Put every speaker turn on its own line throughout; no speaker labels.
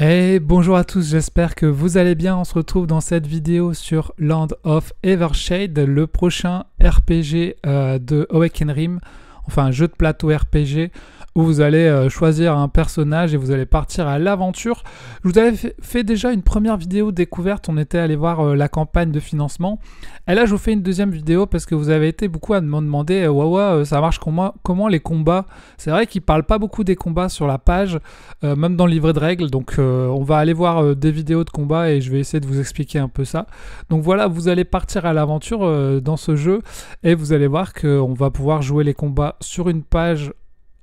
Et bonjour à tous, j'espère que vous allez bien. On se retrouve dans cette vidéo sur Land of Evershade, le prochain RPG de Awakened, enfin un jeu de plateau RPG où vous allez choisir un personnage et vous allez partir à l'aventure. Je vous avais fait déjà une première vidéo découverte, on était allé voir la campagne de financement. Et là je vous fais une deuxième vidéo parce que vous avez été beaucoup à me demander Wawa, ça marche comment les combats. C'est vrai qu'ils parlent pas beaucoup des combats sur la page, même dans le livret de règles, donc on va aller voir des vidéos de combat et je vais essayer de vous expliquer un peu ça. Donc voilà, vous allez partir à l'aventure dans ce jeu et vous allez voir qu'on va pouvoir jouer les combats sur une page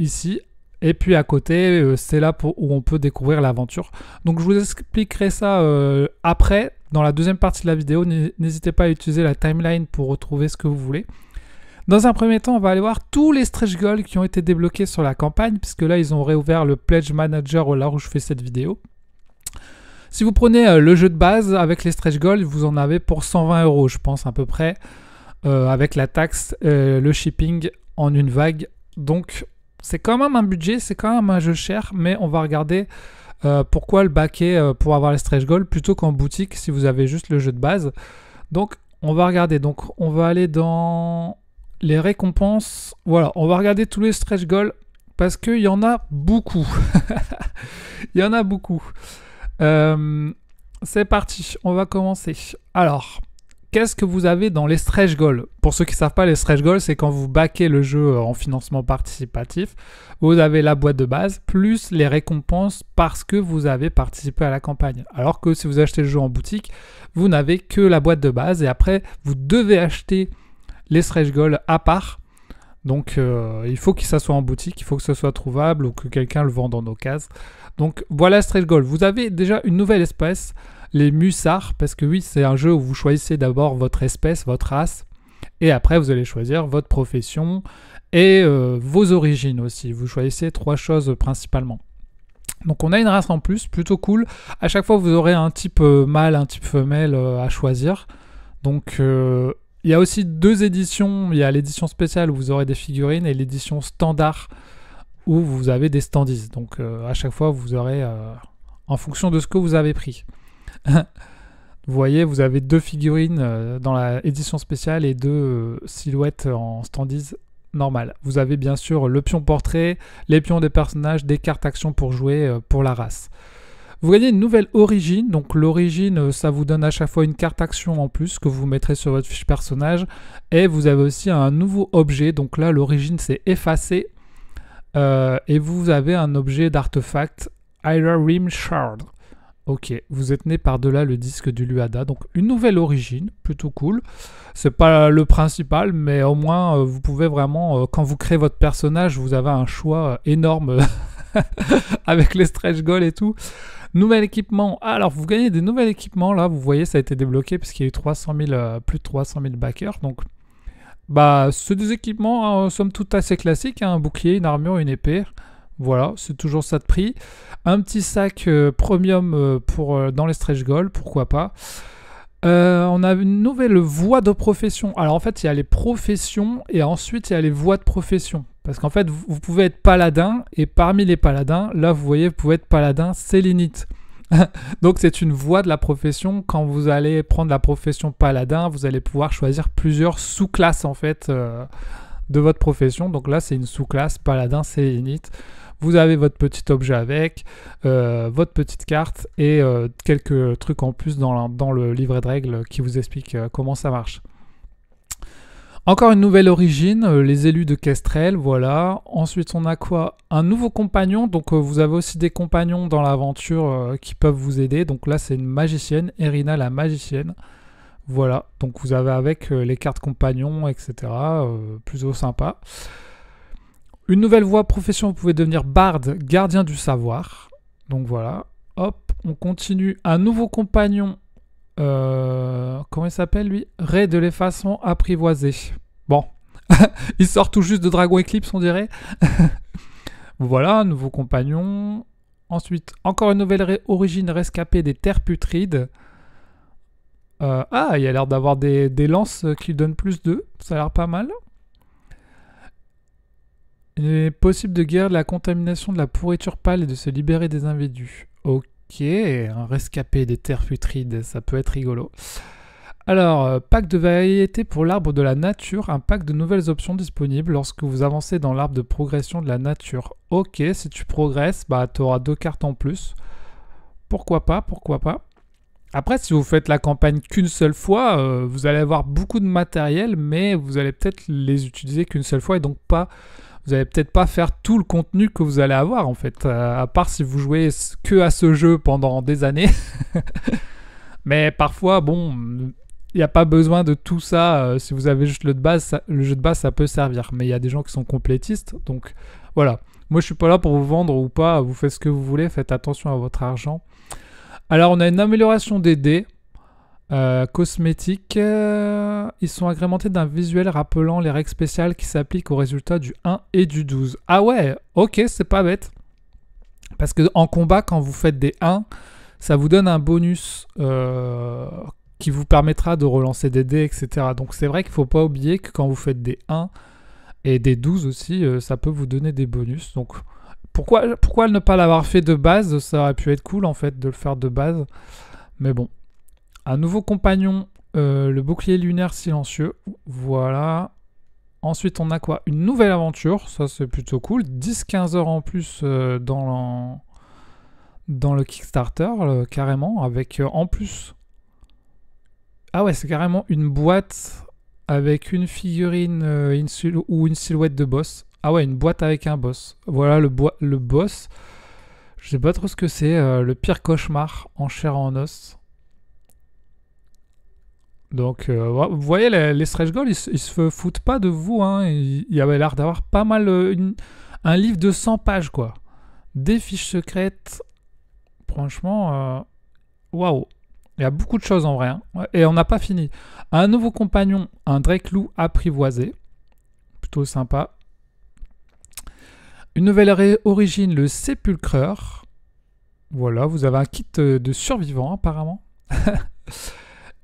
ici, et puis à côté c'est là où on peut découvrir l'aventure. Donc je vous expliquerai ça après dans la deuxième partie de la vidéo. N'hésitez pas à utiliser la timeline pour retrouver ce que vous voulez. Dans un premier temps, on va aller voir tous les stretch goals qui ont été débloqués sur la campagne, puisque là ils ont réouvert le Pledge Manager là où je fais cette vidéo. Si vous prenez le jeu de base avec les stretch goals, vous en avez pour 120 € je pense à peu près, avec la taxe, le shipping en une vague. Donc c'est quand même un budget, c'est quand même un jeu cher, mais on va regarder pourquoi le baquer pour avoir les stretch goals plutôt qu'en boutique si vous avez juste le jeu de base. Donc on va regarder, donc on va aller dans les récompenses. Voilà, on va regarder tous les stretch goals parce qu'il y en a beaucoup. Il y en a beaucoup. C'est parti, on va commencer. Alors, qu'est-ce que vous avez dans les stretch goals? Pour ceux qui ne savent pas, les stretch goals, c'est quand vous backez le jeu en financement participatif. Vous avez la boîte de base, plus les récompenses parce que vous avez participé à la campagne. Alors que si vous achetez le jeu en boutique, vous n'avez que la boîte de base. Et après, vous devez acheter les stretch goals à part. Donc, il faut que ça soit en boutique, il faut que ce soit trouvable ou que quelqu'un le vende en occasion. Donc, voilà stretch goals. Vous avez déjà une nouvelle espèce, les Musards, parce que oui, c'est un jeu où vous choisissez d'abord votre espèce, votre race, et après vous allez choisir votre profession et vos origines aussi. Vous choisissez 3 choses principalement. Donc on a une race en plus, plutôt cool. À chaque fois vous aurez un type mâle, un type femelle à choisir. Donc il y a aussi 2 éditions. Il y a l'édition spéciale où vous aurez des figurines et l'édition standard où vous avez des standees. Donc à chaque fois vous aurez en fonction de ce que vous avez pris. Vous voyez, vous avez 2 figurines dans la édition spéciale et 2 silhouettes en standees normales. Vous avez bien sûr le pion portrait, les pions des personnages, des cartes actions pour jouer pour la race. Vous gagnez une nouvelle origine. Donc l'origine, ça vous donne à chaque fois une carte action en plus que vous mettrez sur votre fiche personnage. Et vous avez aussi un nouveau objet. Donc là, l'origine, c'est effacé. Et vous avez un objet d'artefact, Ira Rim Shard. Ok, vous êtes né par-delà le disque du Luada, donc une nouvelle origine, plutôt cool. C'est pas le principal, mais au moins vous pouvez vraiment, quand vous créez votre personnage, vous avez un choix énorme avec les stretch goals et tout. Nouvel équipement, alors vous gagnez des nouveaux équipements, là vous voyez ça a été débloqué puisqu'il y a eu plus de 300 000 backers, donc bah c'est des équipements somme toute assez classiques, hein, un bouclier, une armure, une épée. Voilà, c'est toujours ça de prix. Un petit sac premium dans les stretch goals, pourquoi pas. On a une nouvelle voie de profession. Alors en fait, il y a les professions et ensuite il y a les voies de profession. Parce qu'en fait, vous pouvez être paladin et parmi les paladins, là vous voyez, vous pouvez être paladin sélénite. Donc c'est une voie de la profession. Quand vous allez prendre la profession paladin, vous allez pouvoir choisir plusieurs sous-classes en fait de votre profession. Donc là, c'est une sous-classe paladin sélénite. Vous avez votre petit objet avec, votre petite carte et quelques trucs en plus dans le livret de règles qui vous explique comment ça marche. Encore une nouvelle origine, les élus de Kestrel, voilà. Ensuite, on a quoi? Un nouveau compagnon. Donc vous avez aussi des compagnons dans l'aventure qui peuvent vous aider. Donc là, c'est une magicienne, Erina la magicienne. Voilà, donc vous avez avec les cartes compagnons, etc. Plutôt sympa. Une nouvelle voie profession, vous pouvez devenir barde, gardien du savoir. Donc voilà, hop, on continue. Un nouveau compagnon, comment il s'appelle lui? Ray de l'effacement apprivoisé. Bon, il sort tout juste de Dragon Eclipse, on dirait. Voilà, un nouveau compagnon. Ensuite, encore une nouvelle origine rescapée des terres putrides. Il y a l'air d'avoir des lances qui donnent plus de. Ça a l'air pas mal. Il est possible de guérir de la contamination de la pourriture pâle et de se libérer des invendus. Ok. un rescapé des terres putrides, ça peut être rigolo. Alors, pack de variété pour l'arbre de la nature, un pack de nouvelles options disponibles lorsque vous avancez dans l'arbre de progression de la nature. Ok, si tu progresses, bah tu auras 2 cartes en plus. Pourquoi pas, pourquoi pas. Après, si vous faites la campagne qu'une seule fois, vous allez avoir beaucoup de matériel, mais vous allez peut-être les utiliser qu'une seule fois et donc pas... Vous allez peut-être pas faire tout le contenu que vous allez avoir en fait, à part si vous jouez que à ce jeu pendant des années. Mais parfois, bon, il n'y a pas besoin de tout ça. Si vous avez juste le jeu de base, ça peut servir. Mais il y a des gens qui sont complétistes, donc voilà. Moi, je suis pas là pour vous vendre ou pas. Vous faites ce que vous voulez, faites attention à votre argent. Alors, on a une amélioration des dés. Cosmétiques, ils sont agrémentés d'un visuel rappelant les règles spéciales qui s'appliquent aux résultats du 1 et du 12. Ah ouais, ok, c'est pas bête. Parce que en combat, quand vous faites des 1, ça vous donne un bonus qui vous permettra de relancer des dés, etc. Donc c'est vrai qu'il ne faut pas oublier que quand vous faites des 1 et des 12 aussi, ça peut vous donner des bonus. Donc pourquoi ne pas l'avoir fait de base? Ça aurait pu être cool en fait de le faire de base. Mais bon. Un nouveau compagnon, le bouclier lunaire silencieux. Voilà. Ensuite, on a quoi? Une nouvelle aventure. Ça, c'est plutôt cool. 10-15 heures en plus dans le Kickstarter, carrément. Avec en plus... Ah ouais, c'est carrément une boîte avec une figurine ou une silhouette de boss. Ah ouais, une boîte avec un boss. Voilà le boss. Je sais pas trop ce que c'est. Le pire cauchemar en chair et en os. Donc, vous voyez, les stretch goals, ils se foutent pas de vous. Hein. Il y avait l'air d'avoir pas mal un livre de 100 pages, quoi. Des fiches secrètes. Franchement, waouh. Il y a beaucoup de choses en vrai. Hein. Et on n'a pas fini. Un nouveau compagnon, un Drake-loup apprivoisé. Plutôt sympa. Une nouvelle origine, le sépulcreur. Voilà, vous avez un kit de survivants, apparemment.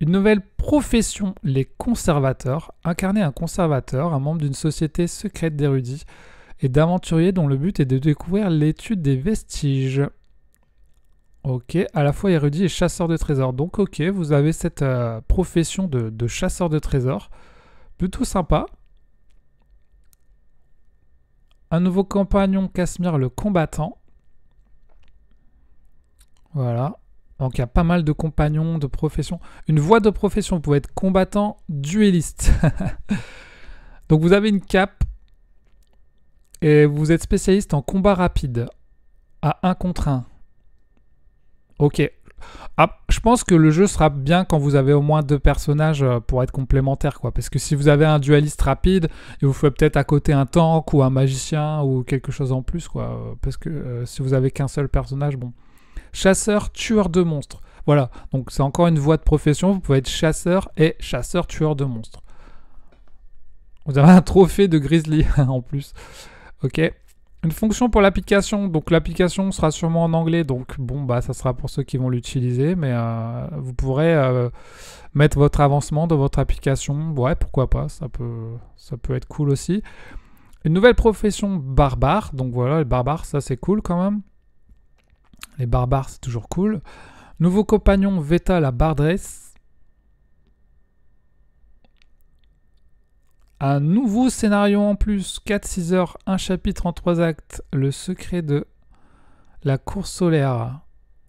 Une nouvelle profession, les conservateurs. Incarner un conservateur, un membre d'une société secrète d'érudits et d'aventuriers dont le but est de découvrir l'étude des vestiges. Ok, à la fois érudit et chasseur de trésors. Donc ok, vous avez cette profession de chasseur de trésors. Plutôt sympa. Un nouveau compagnon, Casimir le combattant. Voilà. Donc il y a pas mal de compagnons, de professions. Une voie de profession, vous pouvez être combattant, duelliste. Donc vous avez une cape et vous êtes spécialiste en combat rapide à 1 contre 1. Ok. Ah, je pense que le jeu sera bien quand vous avez au moins 2 personnages pour être complémentaires, quoi. Parce que si vous avez un dualiste rapide, il vous faut peut-être à côté un tank ou un magicien ou quelque chose en plus, quoi. Parce que si vous avez qu'un seul personnage, bon. Chasseur, tueur de monstres. Voilà, donc c'est encore une voie de profession. Vous pouvez être chasseur et chasseur, tueur de monstres. Vous avez un trophée de grizzly en plus. Ok. Une fonction pour l'application. Donc l'application sera sûrement en anglais. Donc bon, bah ça sera pour ceux qui vont l'utiliser. Mais vous pourrez mettre votre avancement dans votre application. Ouais, pourquoi pas. Ça peut être cool aussi. Une nouvelle profession, barbare. Donc voilà, les barbares, ça c'est cool quand même. Les barbares, c'est toujours cool. Nouveau compagnon, Veta la bardresse. Un nouveau scénario en plus. 4-6 heures, un chapitre en 3 actes. Le secret de la course solaire.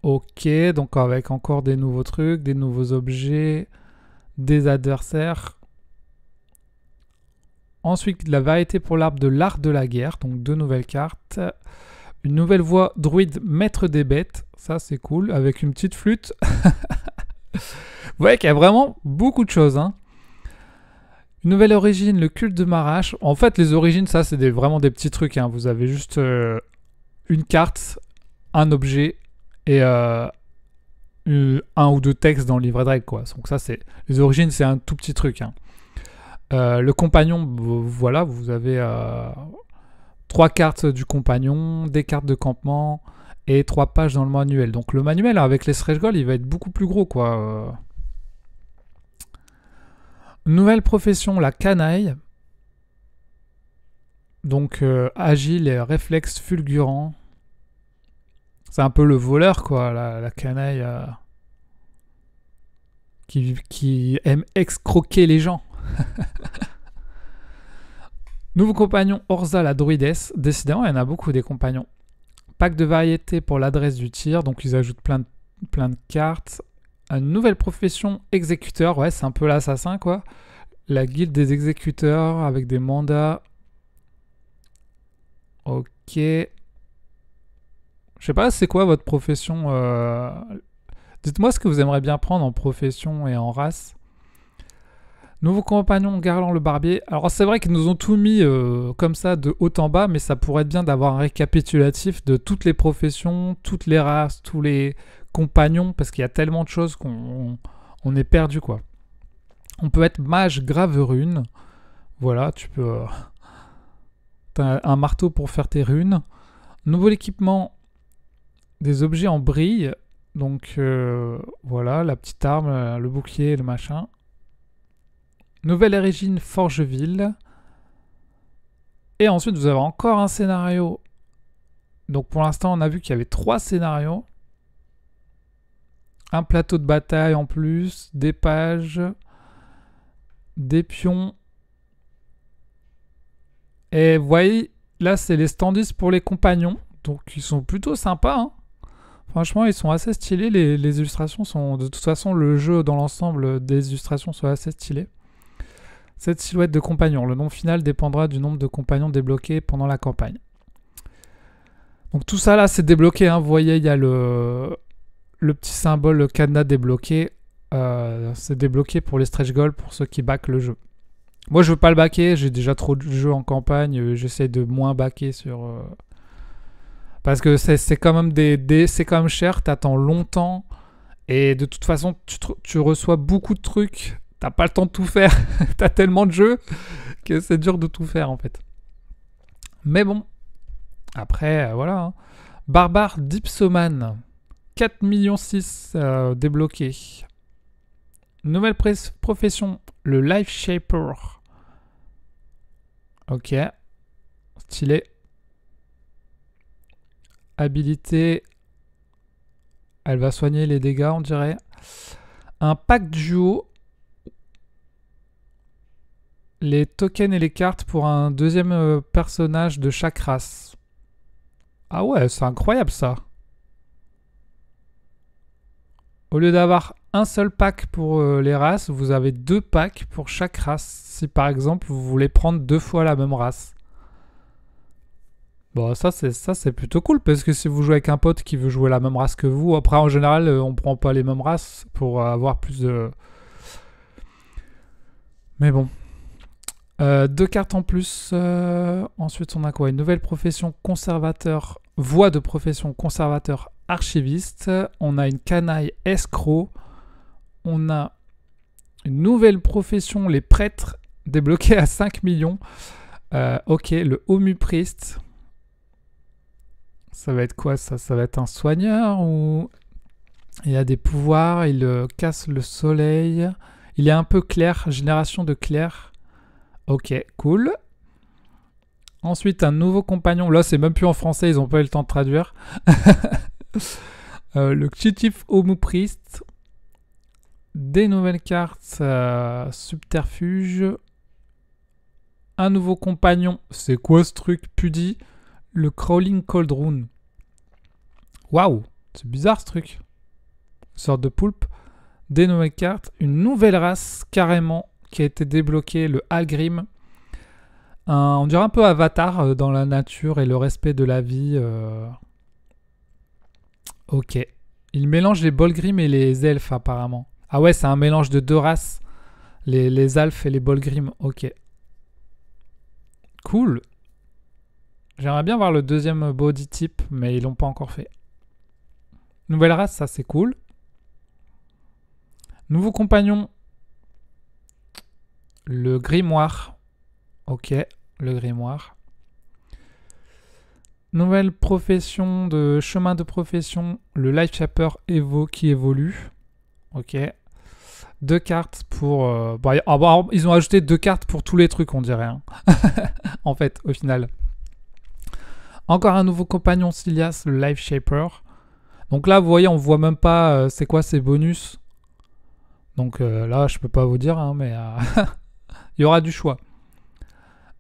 Ok, donc avec encore des nouveaux trucs, des nouveaux objets, des adversaires. Ensuite, la variété pour l'arbre de l'art de la guerre. Donc 2 nouvelles cartes. Une nouvelle voix druide maître des bêtes, ça c'est cool, avec une petite flûte. Vous voyez qu'il y a vraiment beaucoup de choses. Hein. Une nouvelle origine, le culte de Marash. En fait, les origines, ça c'est vraiment des petits trucs. Hein. Vous avez juste une carte, un objet et 1 ou 2 textes dans le livret de règles. Quoi. Donc ça, c'est les origines, c'est un tout petit truc. Hein. Le compagnon, voilà, vous avez... 3 cartes du compagnon, des cartes de campement et 3 pages dans le manuel. Donc le manuel avec les stretch goals, il va être beaucoup plus gros, quoi. Nouvelle profession, la canaille. Donc agile et réflexe fulgurant. C'est un peu le voleur, quoi, la canaille qui aime excroquer les gens. Nouveau compagnon Orza la druidesse. Décidément, il y en a beaucoup des compagnons. Pack de variété pour l'adresse du tir. Donc, ils ajoutent plein de cartes. Une nouvelle profession exécuteur. Ouais, c'est un peu l'assassin, quoi. La guilde des exécuteurs avec des mandats. Ok. Je sais pas, c'est quoi votre profession Dites-moi ce que vous aimeriez bien prendre en profession et en race. Nouveau compagnon Garland le barbier. Alors c'est vrai qu'ils nous ont tout mis comme ça de haut en bas, mais ça pourrait être bien d'avoir un récapitulatif de toutes les professions, toutes les races, tous les compagnons, parce qu'il y a tellement de choses qu'on est perdu, quoi. On peut être mage grave-rune. Voilà, tu peux... t'as un marteau pour faire tes runes. Nouveau équipement, des objets en brille. Donc voilà, la petite arme, le bouclier, le machin. Nouvelle origine Forgeville. Et ensuite, vous avez encore un scénario. Donc pour l'instant, on a vu qu'il y avait 3 scénarios. Un plateau de bataille en plus, des pages, des pions. Et vous voyez, là, c'est les standees pour les compagnons. Donc ils sont plutôt sympas, hein. Franchement, ils sont assez stylés. Les illustrations sont... De toute façon, le jeu dans l'ensemble des illustrations sont assez stylés. Cette silhouette de compagnon. Le nom final dépendra du nombre de compagnons débloqués pendant la campagne. Donc tout ça là, c'est débloqué. Hein. Vous voyez, il y a le petit symbole le cadenas débloqué. C'est débloqué pour les stretch goals pour ceux qui backent le jeu. Moi, je veux pas le backer. J'ai déjà trop de jeux en campagne. J'essaie de moins backer sur... Parce que c'est quand même c'est quand même cher, t'attends longtemps et de toute façon tu reçois beaucoup de trucs, t'as pas le temps de tout faire, t'as tellement de jeux que c'est dur de tout faire en fait. Mais bon, après voilà. Hein. Barbare Dipsoman, 4,6 millions débloqués. Nouvelle profession, le Life Shaper. Ok, stylé. Habilité, elle va soigner les dégâts, on dirait. Un pack duo. Les tokens et les cartes pour un deuxième personnage de chaque race. Ah ouais, c'est incroyable ça. Au lieu d'avoir un seul pack pour les races, vous avez 2 packs pour chaque race. Si par exemple vous voulez prendre 2 fois la même race. Bon, ça c'est plutôt cool, parce que si vous jouez avec un pote qui veut jouer la même race que vous, après en général on prend pas les mêmes races pour avoir plus de... Mais bon. 2 cartes en plus. Ensuite on a quoi? Une nouvelle profession conservateur, voie de profession conservateur archiviste. On a une canaille escroc. On a une nouvelle profession, les prêtres, débloquée à 5 millions. Ok, le Homu Priest. Ça va être quoi ça? Ça va être un soigneur ou... Il a des pouvoirs, il casse le soleil. Il est un peu clair, génération de clair. Ok, cool. Ensuite, un nouveau compagnon. Là, c'est même plus en français, ils n'ont pas eu le temps de traduire. Le Chief Homu Priest. Des nouvelles cartes, subterfuge. Un nouveau compagnon. C'est quoi ce truc? Pudi. Le Crawling Cauldron. Waouh, c'est bizarre ce truc. Une sorte de poulpe. Des nouvelles cartes. Une nouvelle race carrément qui a été débloquée, le Algrim. On dirait un peu Avatar dans la nature et le respect de la vie. Ok. Il mélange les Bolgrim et les elfes apparemment. Ah ouais, c'est un mélange de 2 races. Les elfes et les Bolgrim. Ok. Cool. J'aimerais bien voir le deuxième body type, mais ils l'ont pas encore fait. Nouvelle race, ça c'est cool. Nouveau compagnon. Le grimoire. Ok, le grimoire. Nouvelle profession de chemin de profession. Le Life Shaper qui évolue. Ok. 2 cartes pour... ils ont ajouté 2 cartes pour tous les trucs, on dirait. Hein. En fait, au final. Encore un nouveau compagnon Silias, le Life Shaper. Donc là, vous voyez, on voit même pas c'est quoi ces bonus. Donc là, je peux pas vous dire, hein, mais il y aura du choix.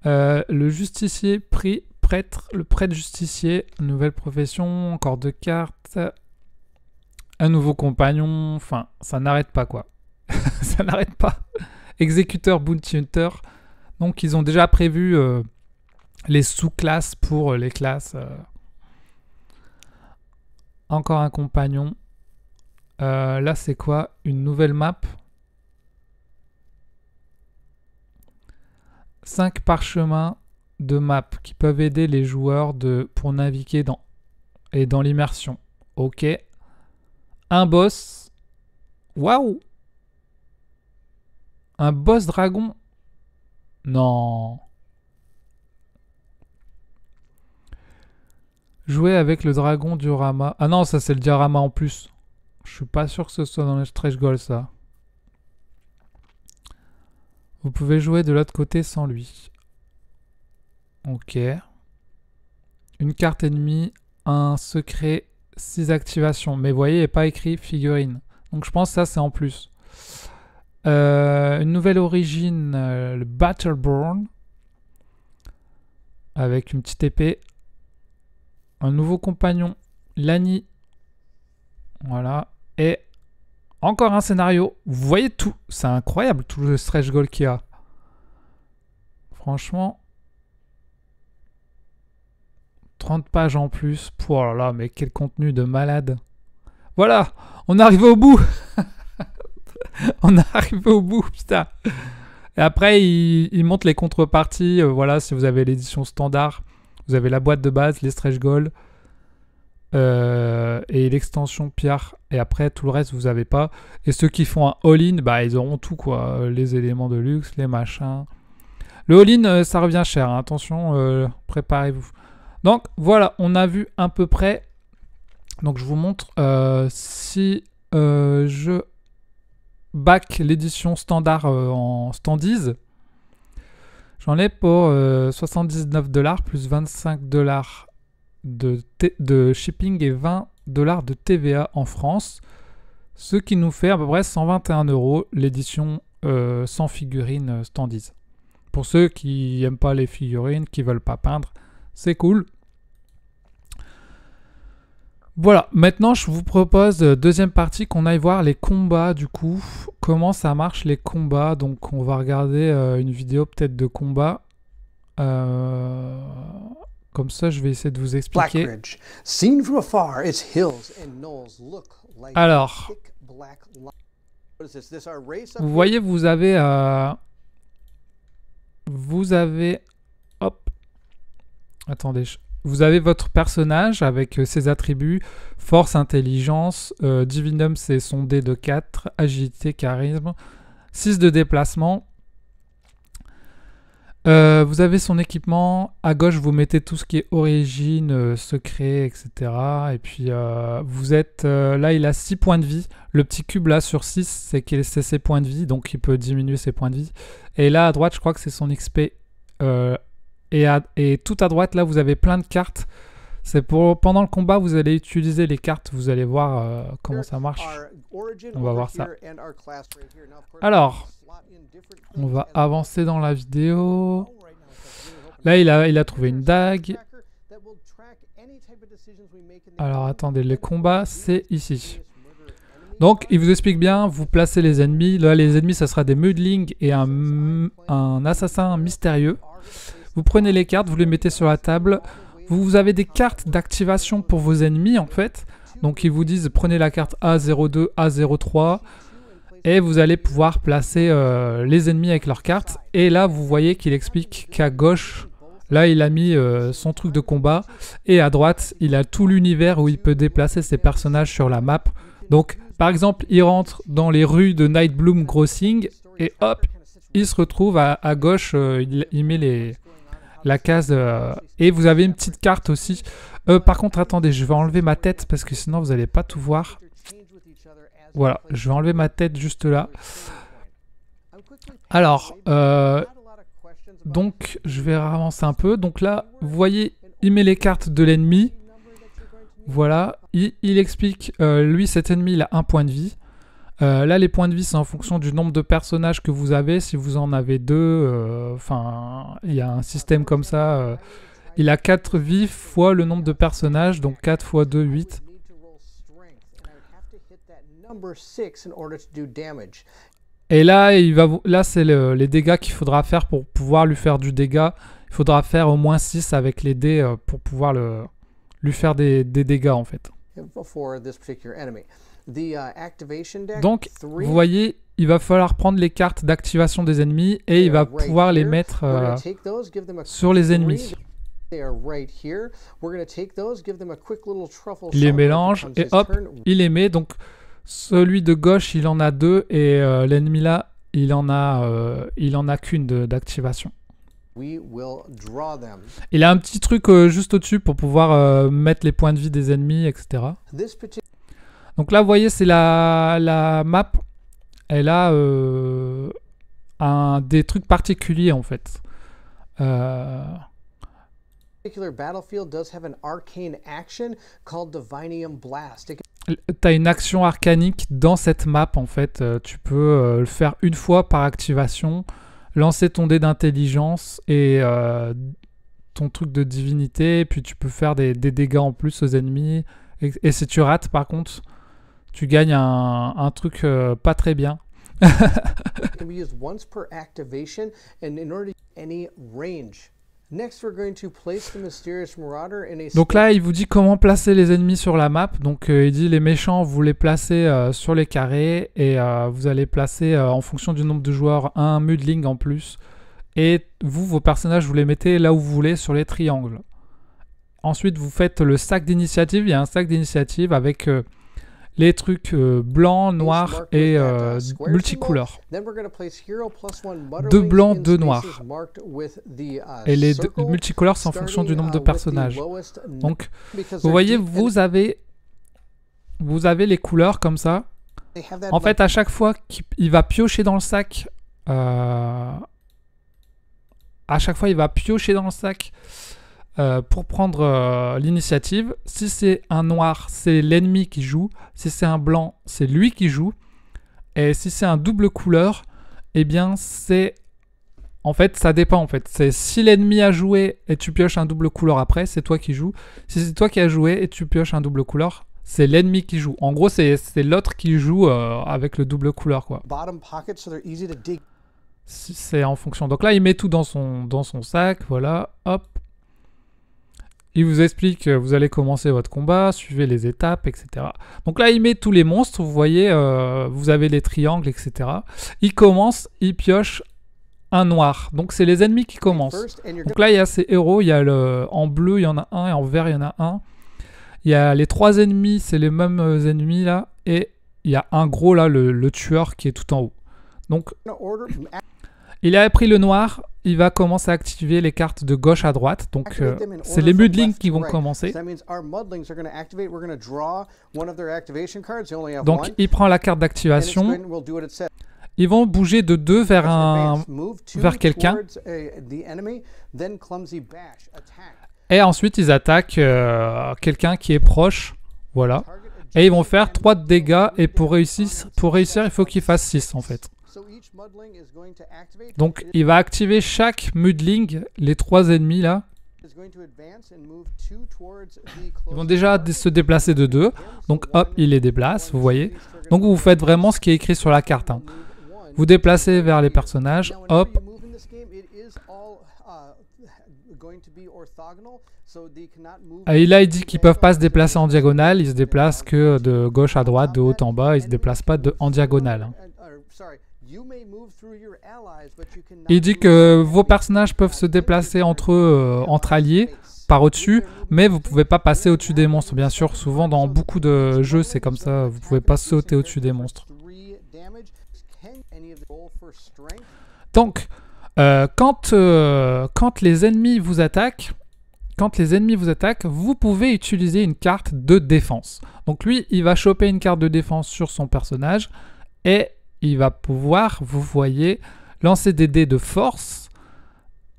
Le justicier prêtre, le prêtre justicier, nouvelle profession, encore 2 cartes, un nouveau compagnon, enfin, ça n'arrête pas quoi. Ça n'arrête pas. Exécuteur bounty hunter. Donc ils ont déjà prévu les sous-classes pour les classes. Encore un compagnon. Là c'est quoi? Une nouvelle map. 5 parchemins de map qui peuvent aider les joueurs pour naviguer dans l'immersion. Ok. Un boss. Waouh! Un boss dragon? Non. Jouer avec le dragon diorama. Ah non, ça c'est le diorama en plus. Je suis pas sûr que ce soit dans le stretch goal ça. Vous pouvez jouer de l'autre côté sans lui. Ok. Une carte ennemie, un secret, 6 activations. Mais vous voyez, il n'est pas écrit figurine. Donc je pense que ça c'est en plus. Une nouvelle origine, le Battleborn. Avec une petite épée. Un nouveau compagnon, Lani. Voilà. Et encore un scénario. Vous voyez tout. C'est incroyable tout le stretch goal qu'il y a. Franchement. 30 pages en plus. Oh là là, mais quel contenu de malade. Voilà. On arrive au bout. On arrive au bout, putain. Et après, il montre les contreparties. Voilà, si vous avez l'édition standard, vous avez la boîte de base, les stretch goals et l'extension Pierre. Et après, tout le reste, vous n'avez pas. Et ceux qui font un all-in, bah, ils auront tout, quoi. Les éléments de luxe, les machins. Le all-in, ça revient cher. Hein. Attention, préparez-vous. Donc, voilà, on a vu à peu près. Donc, je vous montre. Si je back l'édition standard en standees, j'en ai pour $79 plus $25 de shipping et $20 de TVA en France, ce qui nous fait à peu près 121 € l'édition sans figurines standees. Pour ceux qui n'aiment pas les figurines, qui veulent pas peindre, c'est cool. Voilà, maintenant je vous propose deuxième partie qu'on aille voir les combats du coup. Comment ça marche les combats. Donc on va regarder une vidéo peut-être de combat. Comme ça je vais essayer de vous expliquer. Alors, vous voyez vous avez hop. Attendez, vous avez votre personnage avec ses attributs, force, intelligence, divinum c'est son dé de 4, agilité, charisme, 6 de déplacement. Vous avez son équipement, à gauche vous mettez tout ce qui est origine, secret, etc. Et puis vous êtes, là il a 6 points de vie, le petit cube là sur 6 c'est ses points de vie, donc il peut diminuer ses points de vie. Et là à droite je crois que c'est son XP. Et tout à droite, là, vous avez plein de cartes. C'est pour pendant le combat, vous allez utiliser les cartes. Vous allez voir comment ça marche. On va voir ça. Alors, on va avancer dans la vidéo. Là, il a trouvé une dague. Alors, attendez, les combats, c'est ici. Donc, il vous explique bien, vous placez les ennemis. Là, les ennemis, ça sera des Mudlings et un assassin mystérieux. Vous prenez les cartes, vous les mettez sur la table. Vous avez des cartes d'activation pour vos ennemis, en fait. Donc, ils vous disent, prenez la carte A02, A03. Et vous allez pouvoir placer les ennemis avec leurs cartes. Et là, vous voyez qu'il explique qu'à gauche, là, il a mis son truc de combat. Et à droite, il a tout l'univers où il peut déplacer ses personnages sur la map. Donc, par exemple, il rentre dans les rues de Nightbloom Crossing. Et hop, il se retrouve à gauche. Il met la case. Et vous avez une petite carte aussi. Par contre, attendez, je vais enlever ma tête parce que sinon, vous n'allez pas tout voir. Voilà, je vais enlever ma tête juste là. Alors, donc, je vais avancer un peu. Donc là, vous voyez, il met les cartes de l'ennemi. Voilà, il explique, lui cet ennemi il a 1 point de vie. Là les points de vie c'est en fonction du nombre de personnages que vous avez. Si vous en avez 2, enfin il y a un système comme ça. Il a 4 vies fois le nombre de personnages, donc 4 fois 2, 8. Et là, là c'est les dégâts qu'il faudra faire pour pouvoir lui faire du dégât. Il faudra faire au moins 6 avec les dés pour pouvoir lui faire des dégâts en fait. Donc, vous voyez, il va falloir prendre les cartes d'activation des ennemis et il va pouvoir les mettre sur les ennemis. Il les mélange et hop, il les met. Donc, celui de gauche, il en a 2 et l'ennemi là, il en a qu'une d'activation. Il a un petit truc juste au-dessus pour pouvoir mettre les points de vie des ennemis, etc. Donc là, vous voyez, c'est la map. Elle a des trucs particuliers, en fait. T'as une action arcanique dans cette map, en fait. Tu peux le faire une fois par activation, lancer ton dé d'intelligence et ton truc de divinité, puis tu peux faire des dégâts en plus aux ennemis. Et si tu rates, par contre, tu gagnes un truc pas très bien. Donc là, il vous dit comment placer les ennemis sur la map. Donc il dit les méchants, vous les placez sur les carrés et vous allez placer en fonction du nombre de joueurs un mudling en plus. Et vous, vos personnages, vous les mettez là où vous voulez sur les triangles. Ensuite, vous faites le sac d'initiative. Il y a un sac d'initiative avec les trucs blancs, noirs et multicouleurs. 2 blancs, 2 noirs. Et les multicolores, c'est en fonction du nombre de personnages. Donc, vous voyez, vous avez les couleurs comme ça. En fait, à chaque fois qu'il va piocher dans le sac, pour prendre l'initiative. Si c'est un noir, c'est l'ennemi qui joue. Si c'est un blanc, c'est lui qui joue. Et si c'est un double couleur, eh bien c'est... En fait, ça dépend en fait. C'est si l'ennemi a joué et tu pioches un double couleur après, c'est toi qui joues. Si c'est toi qui as joué et tu pioches un double couleur, c'est l'ennemi qui joue. En gros, c'est l'autre qui joue avec le double couleur, quoi. C'est en fonction. Donc là, il met tout dans son sac. Voilà, hop. Il vous explique que vous allez commencer votre combat, suivez les étapes, etc. Donc là, il met tous les monstres, vous voyez, vous avez les triangles, etc. Il commence, il pioche un noir. Donc c'est les ennemis qui commencent. Donc là, il y a ces héros, il y a en bleu, il y en a un, et en vert, il y en a un. Il y a les 3 ennemis, c'est les mêmes ennemis là, et il y a un gros là, le tueur qui est tout en haut. Donc, il a pris le noir. Il va commencer à activer les cartes de gauche à droite. Donc, c'est les mudlings qui vont commencer. Donc, il prend la carte d'activation. Ils vont bouger de 2 vers quelqu'un. Et ensuite, ils attaquent quelqu'un qui est proche. Voilà. Et ils vont faire 3 de dégâts. Et pour réussir, il faut qu'ils fassent 6 en fait. Donc, il va activer chaque mudling, les 3 ennemis là. Ils vont déjà se déplacer de 2. Donc, hop, il les déplace, vous voyez. Donc, vous faites vraiment ce qui est écrit sur la carte. Hein. Vous déplacez vers les personnages, hop. Et là, il dit qu'ils ne peuvent pas se déplacer en diagonale. Ils se déplacent que de gauche à droite, de haut en bas. Ils ne se déplacent pas en diagonale. Hein. Il dit que vos personnages peuvent se déplacer entre alliés par au-dessus, mais vous ne pouvez pas passer au-dessus des monstres. Bien sûr, souvent dans beaucoup de jeux, c'est comme ça, vous ne pouvez pas sauter au-dessus des monstres. Donc, quand les ennemis vous attaquent, vous pouvez utiliser une carte de défense. Donc lui, il va choper une carte de défense sur son personnage et il va pouvoir, vous voyez, lancer des dés de force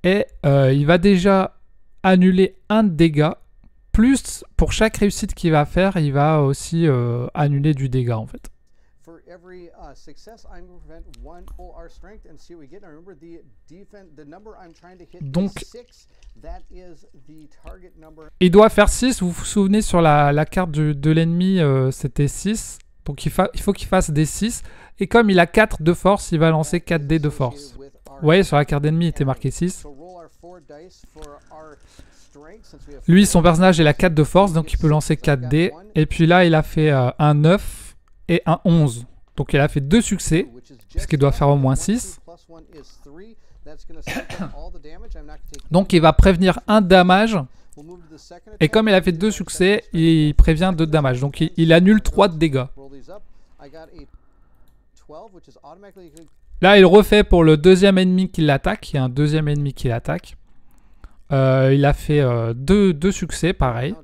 et il va déjà annuler un dégât plus pour chaque réussite qu'il va faire, il va aussi annuler du dégât en fait. Donc, il doit faire 6. Vous vous souvenez sur la carte de l'ennemi, c'était 6. Donc, il faut qu'il fasse des 6. Et comme il a 4 de force, il va lancer 4 dés de force. Vous voyez, sur la carte d'ennemi, il était marqué 6. Lui, son personnage, il a 4 de force, donc il peut lancer 4 dés. Et puis là, il a fait un 9 et un 11. Donc il a fait 2 succès, puisqu'il doit faire au moins 6. Donc il va prévenir un damage. Et comme il a fait 2 succès, il prévient 2 damage. Donc il annule 3 de dégâts. Là, il refait pour le deuxième ennemi qui l'attaque. Il y a un deuxième ennemi qui l'attaque. Il a fait 2 succès, pareil.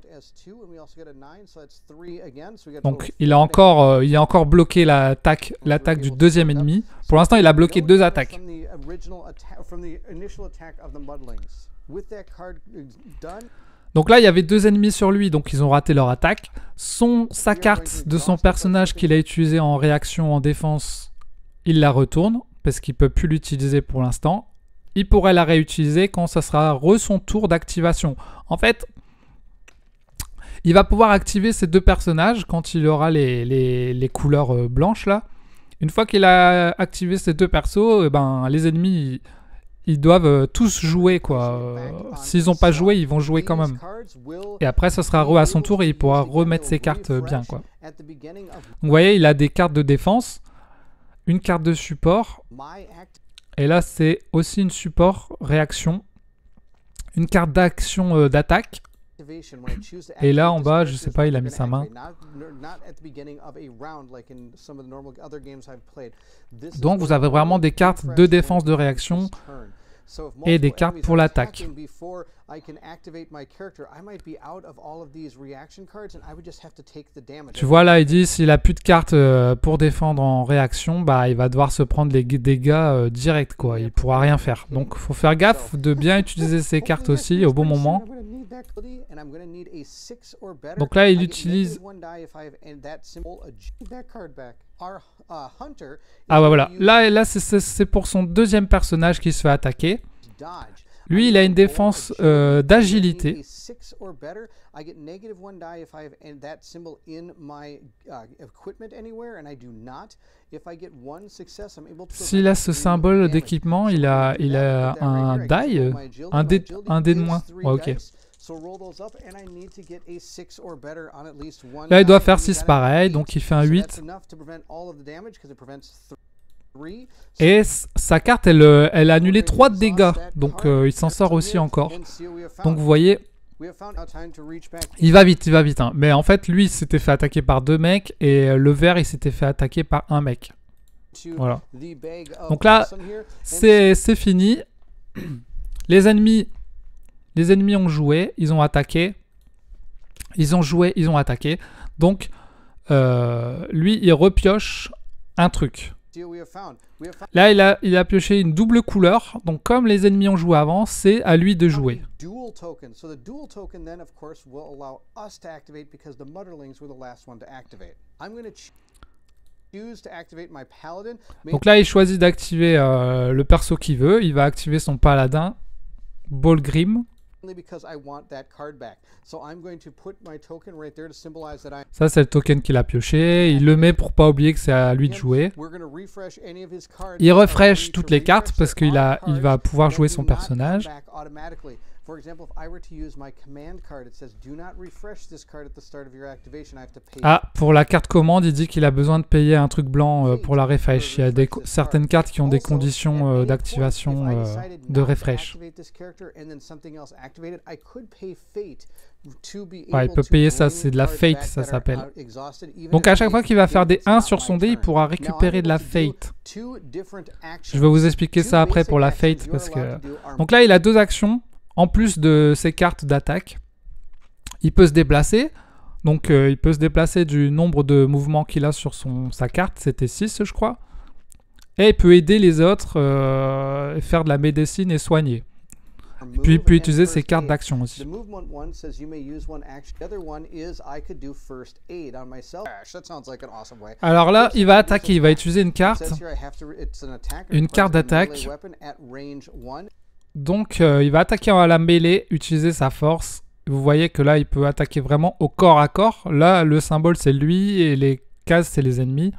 Donc il a encore bloqué l'attaque du deuxième ennemi. Pour l'instant, il a bloqué 2 attaques. Donc là, il y avait 2 ennemis sur lui, donc ils ont raté leur attaque. Sa carte de son personnage qu'il a utilisé en réaction, en défense, il la retourne, parce qu'il ne peut plus l'utiliser pour l'instant. Il pourrait la réutiliser quand ça sera son tour d'activation. En fait, il va pouvoir activer ces 2 personnages quand il aura les couleurs blanches là. Une fois qu'il a activé ces 2 persos, les ennemis ils doivent tous jouer quoi. S'ils n'ont pas joué, ils vont jouer quand même. Et après, ça sera à son tour et il pourra remettre ses cartes bien quoi. Donc, vous voyez, il a des cartes de défense, une carte de support. Et là, c'est aussi une support réaction, une carte d'action d'attaque. Et là en bas, je sais pas, il a mis sa main. Donc vous avez vraiment des cartes de défense de réaction et des cartes pour l'attaque. Tu vois là, il dit s'il a plus de cartes pour défendre en réaction, il va devoir se prendre les dégâts direct quoi. Il pourra rien faire. Donc faut faire gaffe de bien utiliser ses cartes aussi au bon moment. Donc là, il utilise... Ah ouais, voilà. Là c'est pour son deuxième personnage qui se fait attaquer. Lui, il a une défense d'agilité. S'il a ce symbole d'équipement, il a un die, un dé de moins. Ouais, ok. Là, il doit faire 6 pareil, donc il fait un 8. Et sa carte, elle a annulé 3 de dégâts, donc il s'en sort aussi encore. Donc vous voyez, il va vite, hein. Mais en fait, lui, il s'était fait attaquer par 2 mecs, et le vert, il s'était fait attaquer par un mec. Voilà. Donc là, c'est fini. Les ennemis ont joué, ils ont attaqué. Ils ont joué, ils ont attaqué. Donc, lui, il repioche un truc. Là, il a pioché une double couleur. Donc, comme les ennemis ont joué avant, c'est à lui de jouer. Donc là, il choisit d'activer le perso qu'il veut. Il va activer son paladin, Bolgrim. Ça, c'est le token qu'il a pioché. Il le met pour pas oublier que c'est à lui de jouer. Il refresh toutes les cartes parce qu'il va pouvoir jouer son personnage. Ah, pour la carte commande, il dit qu'il a besoin de payer un truc blanc pour la refresh. Il y a certaines cartes qui ont des conditions d'activation de refresh. Ouais, il peut payer ça, c'est de la fate, ça s'appelle. Donc à chaque fois qu'il va faire des 1 sur son dé, il pourra récupérer de la fate. Je vais vous expliquer ça après pour la fate. Parce que... Donc là, il a 2 actions. En plus de ses cartes d'attaque, il peut se déplacer. Donc il peut se déplacer du nombre de mouvements qu'il a sur sa carte. C'était 6 je crois. Et il peut aider les autres, faire de la médecine et soigner. Et puis il peut utiliser ses cartes d'action aussi. Alors là, il va attaquer, il va utiliser une carte d'attaque. Donc il va attaquer à la mêlée, utiliser sa force. Vous voyez que là, il peut attaquer vraiment au corps à corps. Là, le symbole, c'est lui et les cases, c'est les ennemis.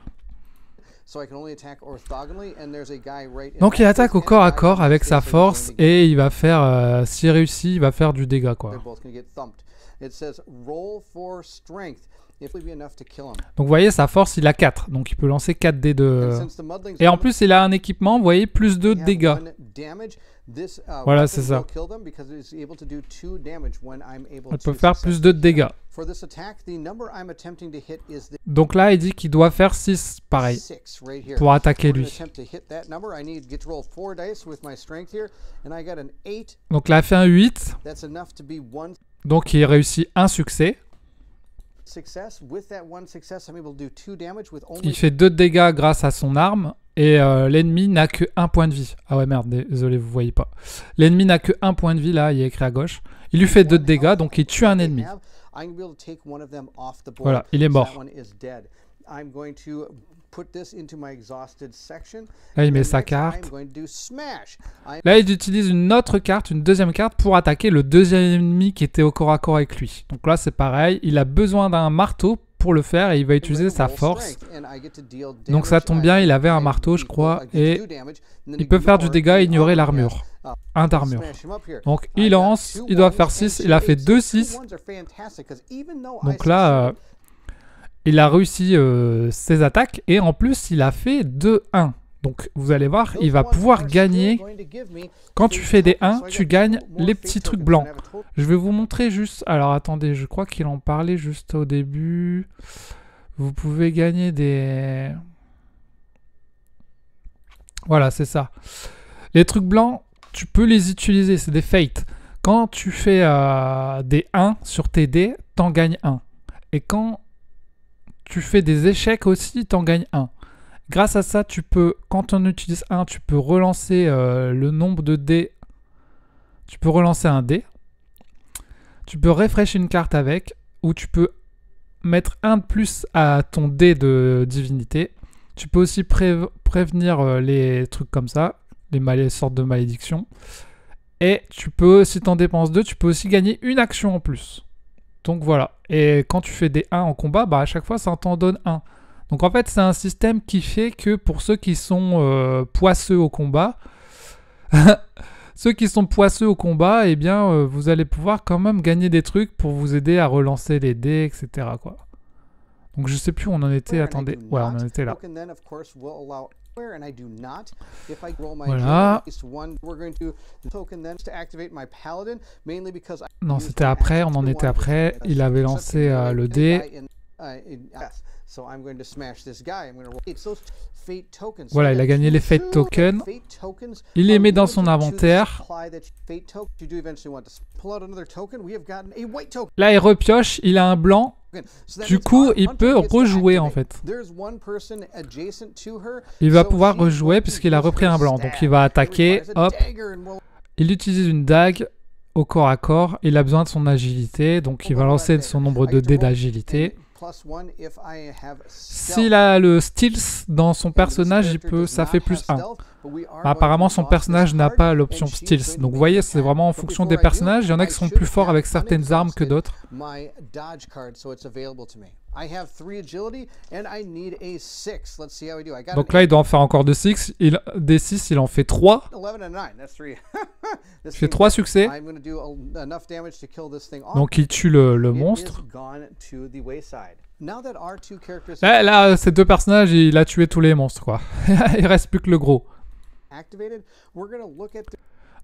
Donc il attaque au corps à corps avec sa force et il va faire, s'il réussit, il va faire du dégât, quoi. Donc vous voyez, sa force, il a 4. Donc il peut lancer 4 dés de... Et en plus, il a un équipement, vous voyez, plus 2 de dégâts. Voilà, c'est ça. Il peut faire plus 2 de dégâts. Donc là, il dit qu'il doit faire 6, pareil, pour attaquer lui. Donc là, il fait un 8. Donc il réussit un succès. Il fait 2 de dégâts grâce à son arme. Et l'ennemi n'a que 1 point de vie. Ah ouais, merde, désolé, vous voyez pas. L'ennemi n'a que 1 point de vie, là, il est écrit à gauche. Il lui fait 2 de dégâts, donc il tue un ennemi. Voilà, il est mort. Là, il met sa carte. Là, il utilise une autre carte, une deuxième carte, pour attaquer le deuxième ennemi qui était au corps à corps avec lui. Donc là, c'est pareil. Il a besoin d'un marteau pour le faire et il va utiliser sa force. Donc ça tombe bien, il avait un marteau, je crois, et il peut faire du dégât et ignorer l'armure. 1 d'armure. Donc il lance, il doit faire 6, il a fait 2-6. Donc là, il a réussi ses attaques et en plus, il a fait 2-1. Donc vous allez voir, il va pouvoir gagner. Quand tu fais des 1, tu gagnes les petits trucs blancs. Je vais vous montrer juste... Alors attendez, je crois qu'il en parlait juste au début. Vous pouvez gagner des... Voilà, c'est ça. Les trucs blancs, tu peux les utiliser, c'est des fates. Quand tu fais des 1 sur tes dés, t'en gagnes 1. Et quand tu fais des échecs aussi, t'en gagnes 1. Grâce à ça, tu peux, quand on utilise 1, tu peux relancer le nombre de dés. Tu peux relancer un dé. Tu peux refresh une carte avec, ou tu peux mettre 1 de plus à ton dé de divinité. Tu peux aussi prévenir les trucs comme ça, les sortes de malédictions. Et tu peux, si tu en dépenses 2, tu peux aussi gagner une action en plus. Donc voilà. Et quand tu fais des 1 en combat, bah à chaque fois, ça t'en donne 1. Donc en fait, c'est un système qui fait que pour ceux qui sont poisseux au combat, eh bien, vous allez pouvoir quand même gagner des trucs pour vous aider à relancer les dés, etc., quoi. Donc je sais plus où on en était, attendez. Ouais, on en était là. Voilà. Non, c'était après, on en était après. Il avait lancé le dé. Voilà, il a gagné les Fate Tokens. Il les met dans son inventaire. Là, il repioche, il a un blanc. Du coup, il peut rejouer en fait. Il va pouvoir rejouer puisqu'il a repris un blanc. Donc il va attaquer, hop. Il utilise une dague au corps à corps. Il a besoin de son agilité. Donc il va lancer son nombre de dés d'agilité. S'il a le Stealth dans son personnage, ça fait plus 1. Apparemment, son personnage n'a pas l'option Stealth. Donc vous voyez, c'est vraiment en fonction des personnages. Il y en a qui sont plus forts avec certaines armes que d'autres. Donc là, il doit en faire encore des 6. Des 6, il en fait 3. Il fait 3 succès. Donc il tue le monstre. Là, ces deux personnages, il a tué tous les monstres, quoi. Il reste plus que le gros.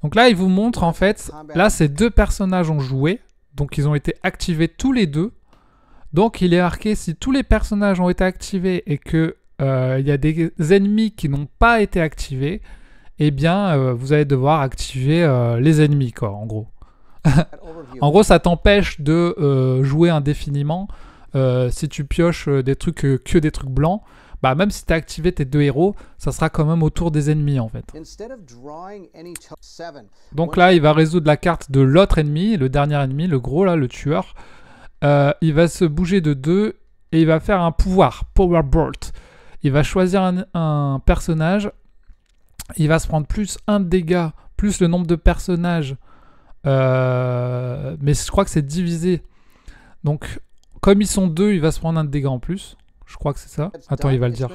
Donc là, il vous montre, en fait, là, ces deux personnages ont joué. Donc ils ont été activés tous les deux. Donc il est marqué, si tous les personnages ont été activés et que il y a des ennemis qui n'ont pas été activés, eh bien, vous allez devoir activer les ennemis, quoi, en gros. En gros, ça t'empêche de jouer indéfiniment. si tu pioches des trucs que des trucs blancs, bah même si tu as activé tes 2 héros, ça sera quand même autour des ennemis en fait. Donc là, il va résoudre la carte de l'autre ennemi, le dernier ennemi, le gros là, le tueur. Il va se bouger de 2 et il va faire un pouvoir, Power Bolt. Il va choisir un personnage, il va se prendre plus 1 de dégâts, plus le nombre de personnages, mais je crois que c'est divisé. Donc, comme ils sont 2, il va se prendre 1 de dégâts en plus. Je crois que c'est ça. Attends, il va le dire.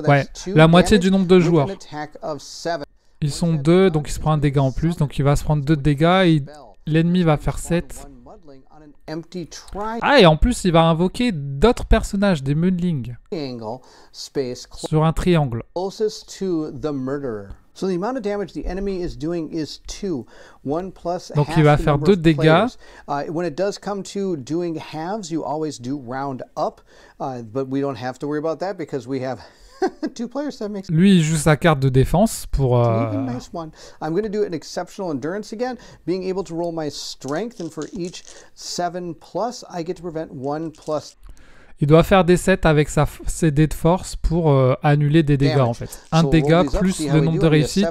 Ouais, la moitié du nombre de joueurs. Ils sont 2, donc il se prend 1 dégât en plus. Donc il va se prendre 2 de dégâts et l'ennemi va faire 7. Ah, et en plus, il va invoquer d'autres personnages, des Mudlings, sur un triangle. Donc il va faire 2 dégâts.
When it does come to doing halves, you always do round up, but we don't have to worry about that because we have 2 players. That makes
Lui, il joue sa carte de défense pour.
Nice one. I'm going to do an exceptional endurance again, being able to roll my strength, and for each 7+, I get to prevent 1+.
Il doit faire des 7 avec ses dés de force pour annuler des dégâts en fait. Un dégât plus le nombre de réussites.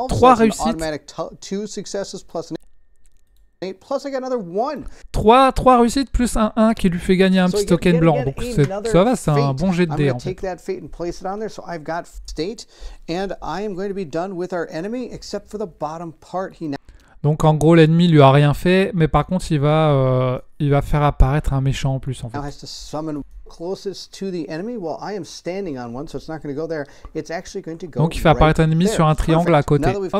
3 réussites. 3 réussites plus un 1 qui lui fait gagner un petit token blanc. Donc ça va, c'est un bon jet de dés en fait. Donc en gros l'ennemi lui a rien fait, mais par contre il va faire apparaître un méchant en plus en fait. Donc il fait apparaître un ennemi sur un triangle à côté. Hop.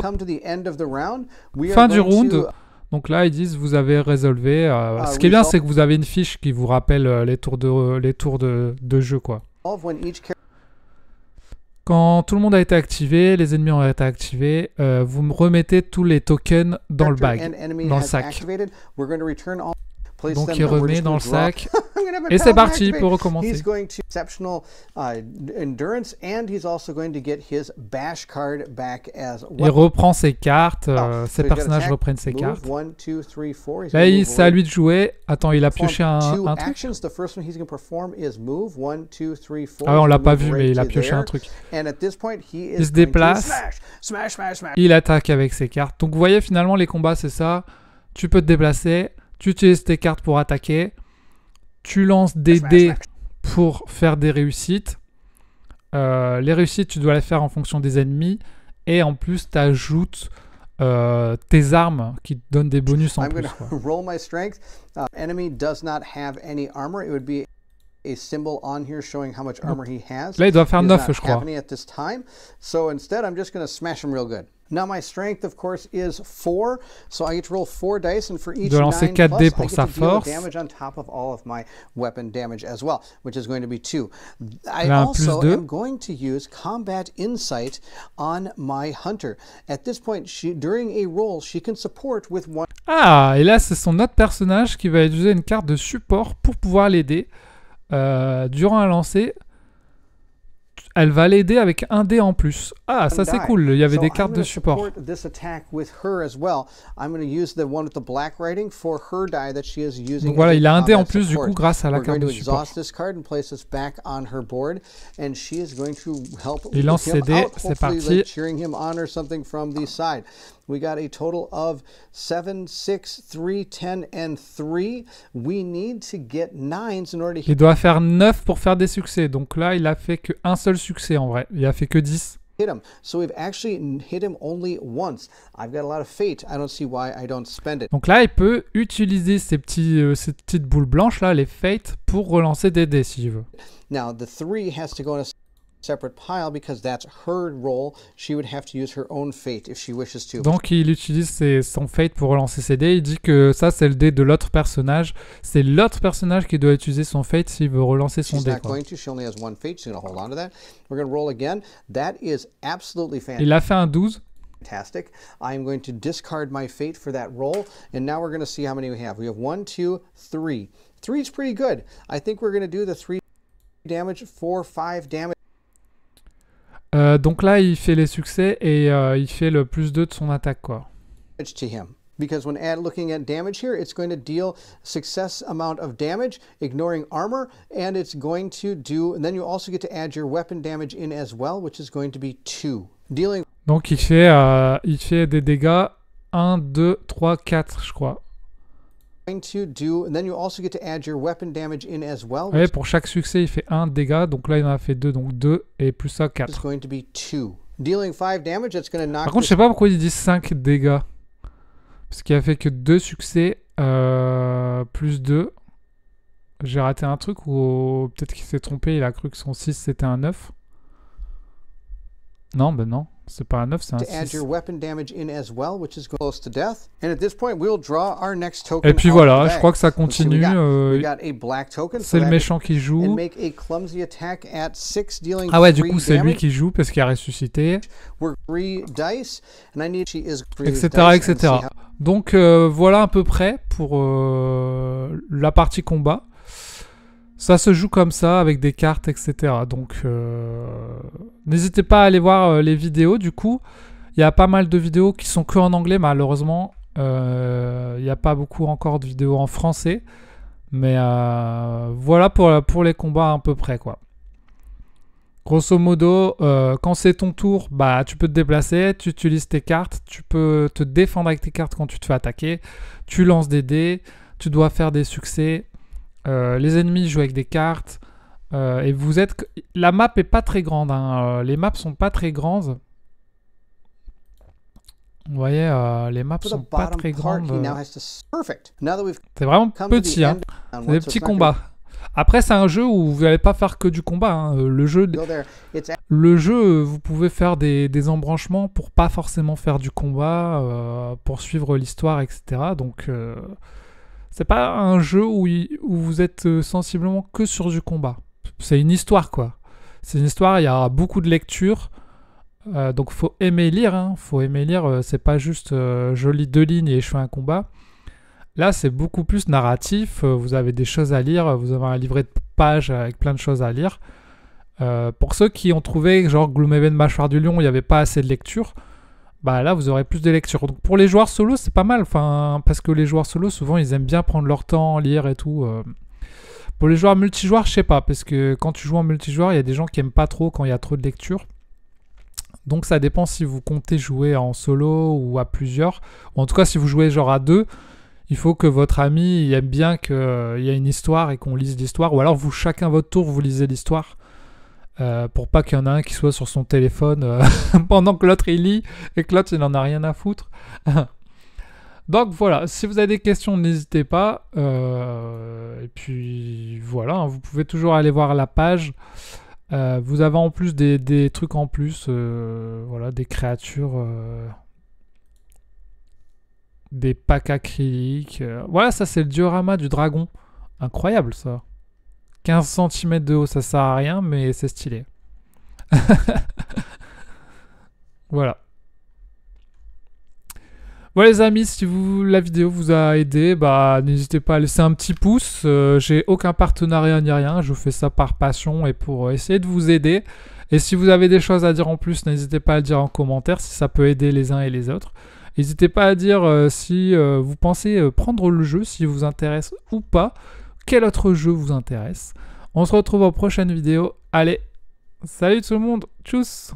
Fin du round. Donc là ils disent vous avez résolvé. Ce qui est bien c'est que vous avez une fiche qui vous rappelle les tours de jeu quoi. Quand tout le monde a été activé, les ennemis ont été activés, vous me remettez tous les tokens dans le bag, dans le sac. Donc il remet dans le sac et c'est parti pour recommencer. Il reprend ses cartes, ses personnages reprennent ses cartes. Là c'est à lui de jouer. Attends, il a pioché un truc. Ah ouais, on l'a pas vu mais il a pioché un truc. Il se déplace, il attaque avec ses cartes. Donc vous voyez finalement les combats c'est ça. Tu peux te déplacer. Tu utilises tes cartes pour attaquer. Tu lances des dés pour faire des réussites. Les réussites, tu dois les faire en fonction des ennemis. Et en plus, tu ajoutes tes armes qui te donnent des bonus en plus. Là, il doit faire 9, je crois.
Now my strength, of course, is 4, so I get to roll 4 dice, and for each
9+, I get to deal
with damage on top of all of my weapon damage as well, which is going to be 2. I also am going to use Combat Insight on my Hunter. At this point, during a roll, she can support with 1.
Ah, et là, c'est son autre personnage qui va utiliser une carte de support pour pouvoir l'aider. Durant un lancer, elle va l'aider avec un dé en plus. Ah, ça c'est cool, il y avait des cartes de support. Donc voilà, il a un dé en plus du coup grâce à la carte de support. Il lance ses dés, c'est parti.
We got a total of 7, 6, 3, 10, and 3. We need to get 9s in order to hit.
Il doit faire 9 pour faire des succès. Donc là, il a fait qu'un seul succès en vrai. Il a fait que 10.
So we've actually hit him only once. I've got a lot of fate. I don't see why I don't spend it.
Donc là, il peut utiliser ces petites boules blanches là, les fates, pour relancer des dés s'il veut.
Now the 3 has to go in a separate pile because that's her roll. She would have to use her own fate if she wishes to.
Donc il utilise son fate pour relancer ses dés. Il dit que ça c'est le dé de l'autre personnage. C'est l'autre personnage qui doit utiliser son fate s'il veut relancer son dé.
She only has one fate. She's going to hold on to that. We're going to roll again. That is absolutely fantastic.
Il a fait un 12.
Fantastic. I'm going to discard my fate for that roll, and now we're going to see how many we have. We have 1, 2, 3. 3 is pretty good. I think we're going to do the 3 damage, 4, 5 damage.
Donc là, il fait les succès et il fait le plus 2 de son attaque, quoi.
To him. Because when looking at damage here, it's going to deal success amount of damage, ignoring armor, and it's going to do, and then you also get to add your weapon damage in as well, which is going to be 2. Dealing.
Donc il fait des dégâts 1, 2, 3, 4, je crois.
To do, and then you also get to add your weapon damage in as well.
Ouais, pour chaque succès, il fait 1 dégât, donc là il en a fait 2, donc 2 et plus ça 4.
It's going to be 2. Dealing 5 damage, that's going to knock.
Par contre, je sais pas pourquoi il dit 5 dégâts. Parce qu'il a fait que 2 succès, plus 2. J'ai raté un truc ou peut-être qu'il s'est trompé, il a cru que son 6 c'était un 9. Non, ben non, c'est pas un 9, c'est un 6. Et puis voilà, je crois que ça continue. C'est le méchant qui joue. Ah ouais, du coup c'est lui qui joue parce qu'il a ressuscité. Etc. etc. Donc voilà à peu près pour la partie combat. Ça se joue comme ça, avec des cartes, etc. Donc, n'hésitez pas à aller voir les vidéos. Du coup, il y a pas mal de vidéos qui sont que en anglais, malheureusement. Il n'y a pas beaucoup encore de vidéos en français. Mais voilà pour les combats à peu près, quoi. Grosso modo, quand c'est ton tour, bah, tu peux te déplacer, tu utilises tes cartes, tu peux te défendre avec tes cartes quand tu te fais attaquer, tu lances des dés, tu dois faire des succès. Les ennemis jouent avec des cartes et vous êtes... La map est pas très grande, hein. Les maps sont pas très grandes. Vous voyez, les maps sont pas très grandes. C'est vraiment petit, hein. C'est des petits combats. Après, c'est un jeu où vous n'allez pas faire que du combat, hein. Le jeu, vous pouvez faire des embranchements pour pas forcément faire du combat, pour suivre l'histoire, etc. Donc... c'est pas un jeu où vous êtes sensiblement que sur du combat. C'est une histoire, quoi. C'est une histoire, il y a beaucoup de lectures. Donc faut aimer lire, hein. Faut aimer lire, c'est pas juste je lis 2 lignes et je fais un combat. Là, c'est beaucoup plus narratif. Vous avez des choses à lire, vous avez un livret de pages avec plein de choses à lire. Pour ceux qui ont trouvé, genre Gloomhaven Mâchoire du Lion, il n'y avait pas assez de lecture, bah là vous aurez plus de lecture. Donc pour les joueurs solo c'est pas mal, enfin, parce que les joueurs solo souvent ils aiment bien prendre leur temps, lire et tout. Pour les joueurs multijoueurs je sais pas, parce que quand tu joues en multijoueur il y a des gens qui aiment pas trop quand il y a trop de lecture. Donc ça dépend si vous comptez jouer en solo ou à plusieurs. Ou en tout cas si vous jouez genre à 2, il faut que votre ami il aime bien qu'il y ait une histoire et qu'on lise l'histoire. Ou alors vous chacun votre tour vous lisez l'histoire. Pour pas qu'il y en ait un qui soit sur son téléphone pendant que l'autre il lit et que l'autre il en a rien à foutre. Donc voilà, si vous avez des questions n'hésitez pas, et puis voilà, hein, vous pouvez toujours aller voir la page. Vous avez en plus des trucs en plus, voilà, des créatures, des packs acryliques, voilà, ça c'est le diorama du dragon, incroyable ça. 15 cm de haut, ça sert à rien, mais c'est stylé. Voilà. Voilà les amis, si la vidéo vous a aidé, bah n'hésitez pas à laisser un petit pouce. J'ai aucun partenariat ni rien, je fais ça par passion et pour essayer de vous aider. Et si vous avez des choses à dire en plus, n'hésitez pas à le dire en commentaire si ça peut aider les uns et les autres. N'hésitez pas à dire si vous pensez prendre le jeu, s'il vous intéresse ou pas. Quel autre jeu vous intéresse? On se retrouve aux prochaines vidéos. Allez, salut tout le monde, tchuss!